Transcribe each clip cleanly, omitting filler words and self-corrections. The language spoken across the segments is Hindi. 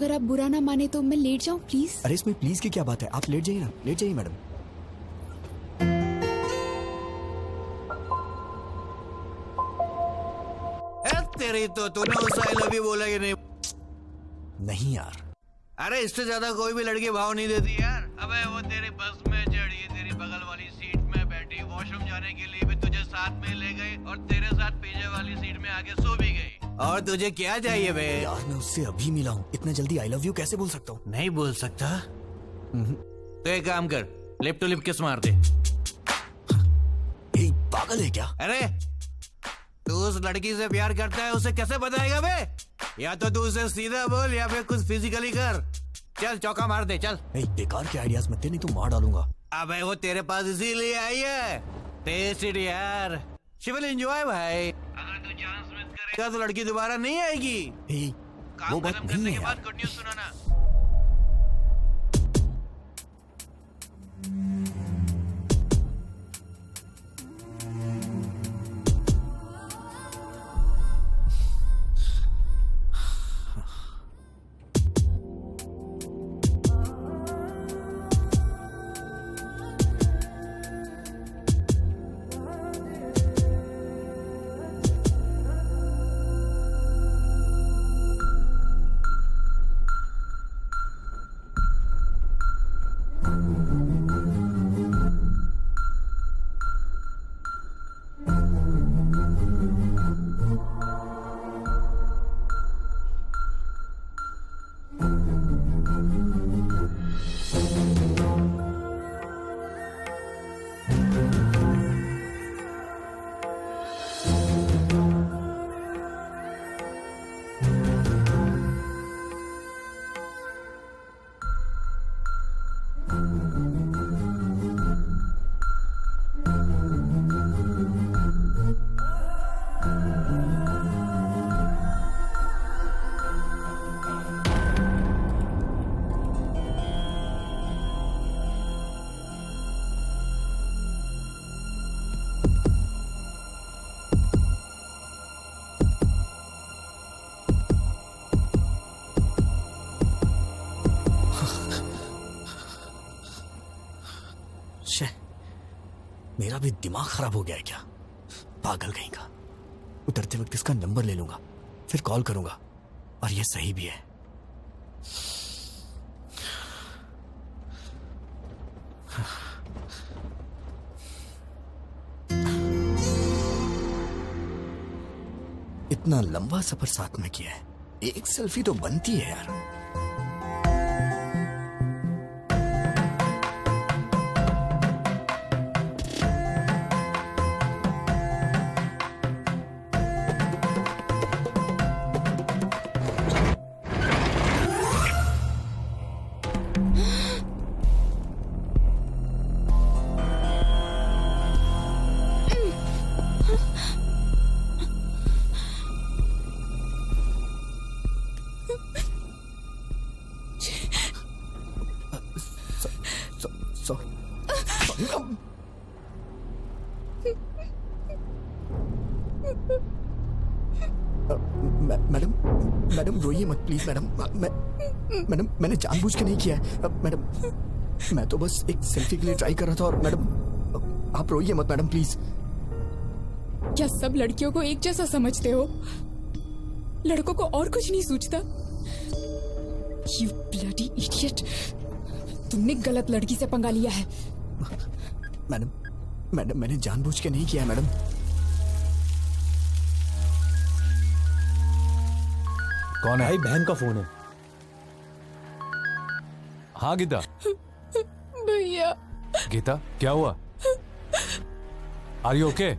अगर आप बुरा ना माने तो मैं लेट जाऊं प्लीज। अरे इसमें प्लीज की क्या बात है, आप लेट जाइए ना, लेट जाइए मैडम। तेरी तो तूने उस आई लव यू बोला कि नहीं? नहीं यार। अरे इससे ज्यादा कोई भी लड़की भाव नहीं देती यार। अबे वो तेरी बस में चढ़ी, तेरी बगल वाली सीट में बैठी, वॉशरूम जाने के लिए भी तुझे साथ में ले गई और तेरे साथ पीछे वाली सीट में आके सो भी गई। और तुझे क्या चाहिए बे? यार मैं उससे अभी मिला हूँ, इतना जल्दी आई लव यू कैसे बोल सकता हूँ? नहीं बोल सकता? तो एक काम कर, लिप टू लिप किस मार दे। पागल है क्या? अरे तू उस लड़की से प्यार करता है, उसे कैसे बताएगा बे? या तो तू उसे सीधा बोल या फिर कुछ फिजिकली कर। चल चौका मार दे, चल। नहीं बेकार के आइडियाज मत दे, नहीं तो मार डालूंगा। अबे वो तेरे पास इसीलिए आई है। टेस्ट इट यार, शी विल एंजॉय भाई। अगर तू चांस मिस करेगा तो लड़की दोबारा नहीं आएगी। वो बात खत्म नहीं करने है के बाद यार। गुड न्यूज़ सुनाना। मेरा भी दिमाग खराब हो गया है क्या? पागल कहीं का। उतरते वक्त इसका नंबर ले लूंगा, फिर कॉल करूंगा। और ये सही भी है। इतना लंबा सफर साथ में किया है, एक सेल्फी तो बनती है यार। मैडम मैडम रोइए मत प्लीज मैडम। मैडम मैंने जानबूझ के नहीं किया है मैडम। मैं तो बस एक सेल्फी के लिए ट्राई कर रहा था। और मैडम आप रोइए मत मैडम प्लीज। क्या सब लड़कियों को एक जैसा समझते हो? लड़कों को और कुछ नहीं सूझता? You bloody idiot! तुमने गलत लड़की से पंगा लिया है। मैडम मैंने जानबूझ के नहीं किया है मैडम। कौन है? भाई बहन का फोन है। हाँ गीता। भैया। गीता क्या हुआ? Are you okay?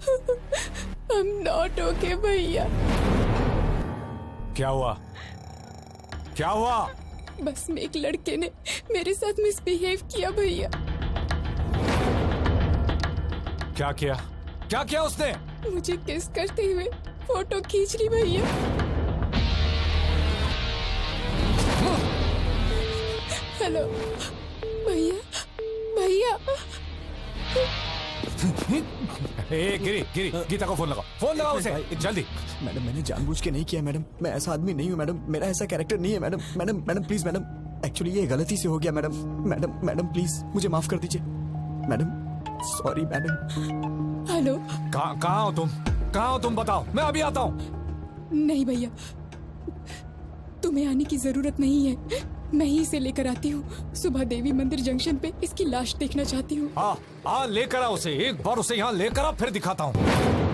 I'm not okay भैया। क्या हुआ? क्या हुआ? बस में एक लड़के ने मेरे साथ मिसबिहेव किया भैया। क्या किया? क्या किया उसने? मुझे किस करते हुए फोटो खींच ली भैया। हेलो भैया, भैया। ए गिरी गिरी, गीता को फोन लगाओ उसे जल्दी। मैडम मैंने जानबूझ के नहीं किया मैडम, मैं ऐसा आदमी नहीं हूँ मैडम, मेरा ऐसा कैरेक्टर नहीं है madam. Madam madam please madam, actually ये गलती से हो गया मैडम। मैडम मैडम प्लीज मुझे माफ कर दीजिए मैडम, सॉरी मैडम। हेलो। कहाँ हो तुम बताओ, मैं अभी आता हूँ। नहीं भैया, तुम्हें आने की जरूरत नहीं है, मैं ही इसे लेकर आती हूँ। सुबह देवी मंदिर जंक्शन पे इसकी लाश देखना चाहती हूँ। हाँ लेकर आ उसे, एक बार उसे यहाँ लेकर आ, फिर दिखाता हूँ।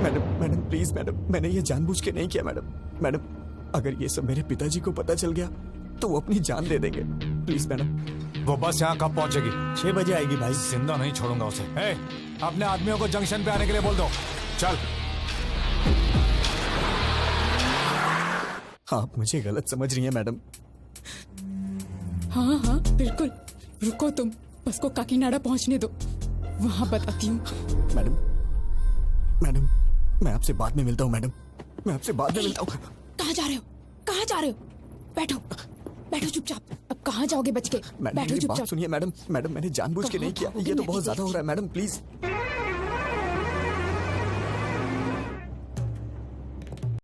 मैडम मैडम प्लीज मैडम, मैंने ये जानबूझ के नहीं किया मैडम। मैडम अगर ये सब मेरे पिताजी को पता चल गया तो वो अपनी जान दे देंगे, प्लीज मैडम। वो बस यहाँ कब पहुँचेगी? 6 बजे आएगी भाई। जिंदा नहीं छोड़ूंगा उसे। अपने आदमियों को जंक्शन पे आने के लिए बोल दो। चल। आप मुझे गलत समझ रही हैं मैडम। हाँ बिल्कुल, रुको तुम, बस को काकीनाडा पहुँचने दो, वहाँ बताती हूँ। मैडम मैडम मैं आपसे बाद में मिलता हूँ मैडम, मैं आपसे बाद में मिलता हूँ। कहाँ जा रहे हो? बैठो चुपचाप। अब कहाँ जाओगे बच के? मैडम बैठो मेरी बात चुपचाप। सुनिए मैडम, मैडम मैंने जानबूझ के नहीं किया, ये तो बहुत ज्यादा हो रहा है मैडम, प्लीज।